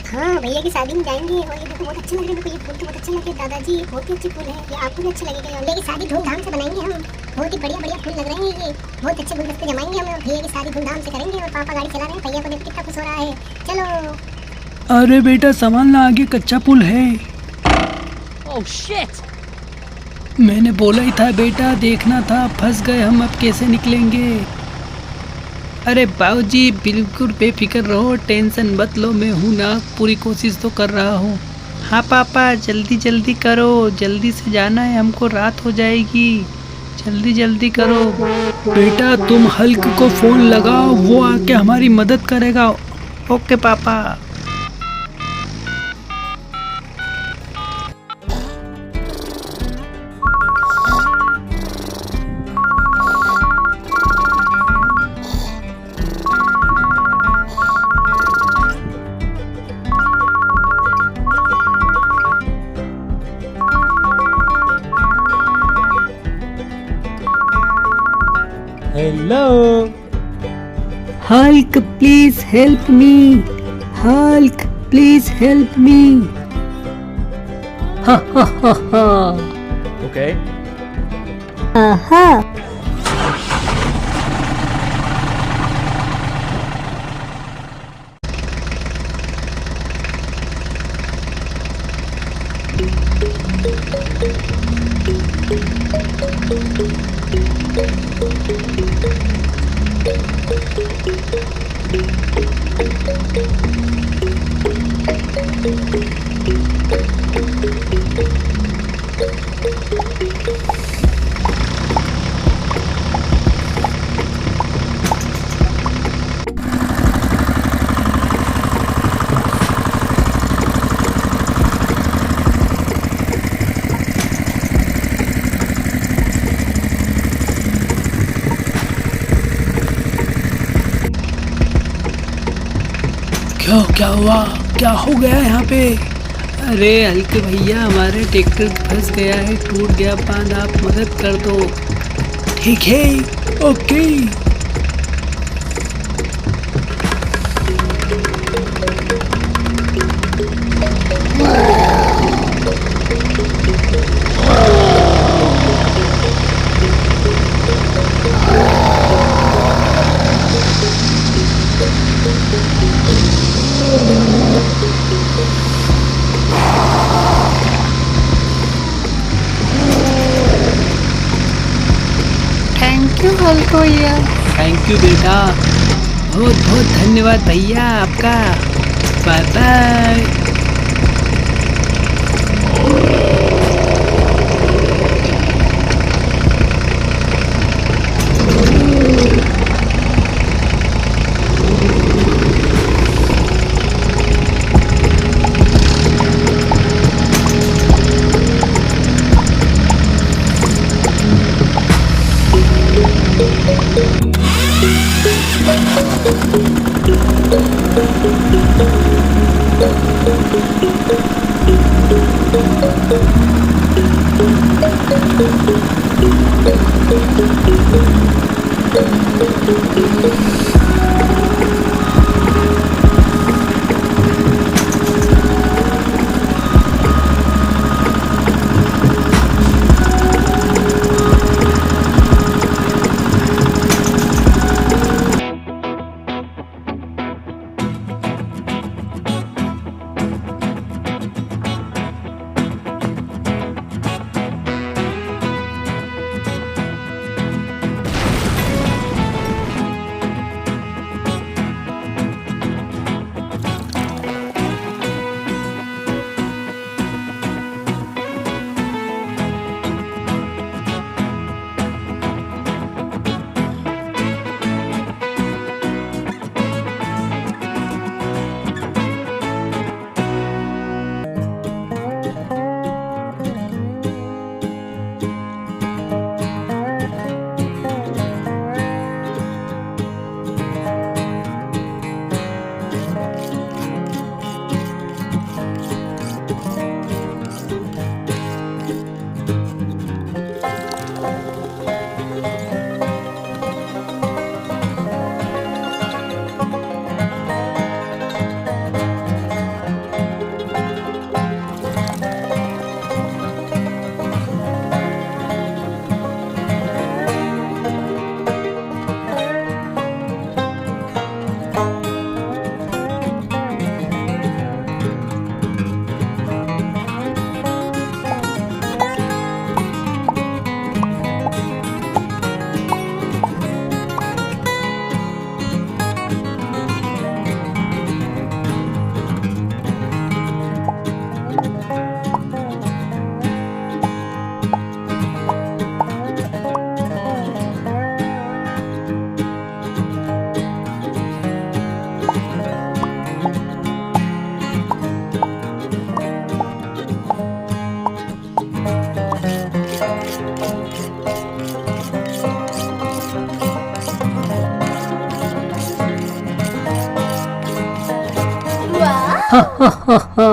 हाँ भैया की शादी में जाएंगे और ये देखो बहुत अच्छे लग रहे हैं। मेरे को ये फूल तो बहुत अच्छे लगे दादाजी, बहुत ही अच्छे फूल है। ये आपको भी अच्छे लगेगा। भैया की शादी धूमधाम से बनाएंगे हम, बहुत ही बढ़िया बढ़िया फूल लग रहे हैं। ये बहुत अच्छे गुलदस्ते जमाएंगे हम और भैया की शादी धूमधाम से करेंगे। और पापा गाड़ी चला रहे हैं, भैया को देख कितना खुश हो रहा है। चलो। अरे बेटा संभालना, आगे कच्चा पुल है। Oh shit! मैंने बोला ही था बेटा, देखना था, फंस गए हम, अब कैसे निकलेंगे। अरे बाबूजी बिल्कुल बेफिक्र रहो, टेंशन मत लो, मैं हूँ ना, पूरी कोशिश तो कर रहा हूँ। हाँ पापा जल्दी जल्दी करो, जल्दी से जाना है हमको, रात हो जाएगी, जल्दी जल्दी करो। बेटा तुम हल्क को फ़ोन लगाओ, वो आके हमारी मदद करेगा। ओके पापा। Hello. Hulk, please help me. Hulk, please help me. Ha ha ha ha. Okay. Aha. क्या हुआ, क्या हो गया यहाँ पे? अरे हल्के भैया हमारे ट्रैक्टर फंस गया है, टूट गया बांध, आप मदद कर दो। ठीक है, ओके। थैंक यू हल्को भैया। थैंक यू बेटा, बहुत बहुत धन्यवाद भैया आपका। Bye bye. हा हा हा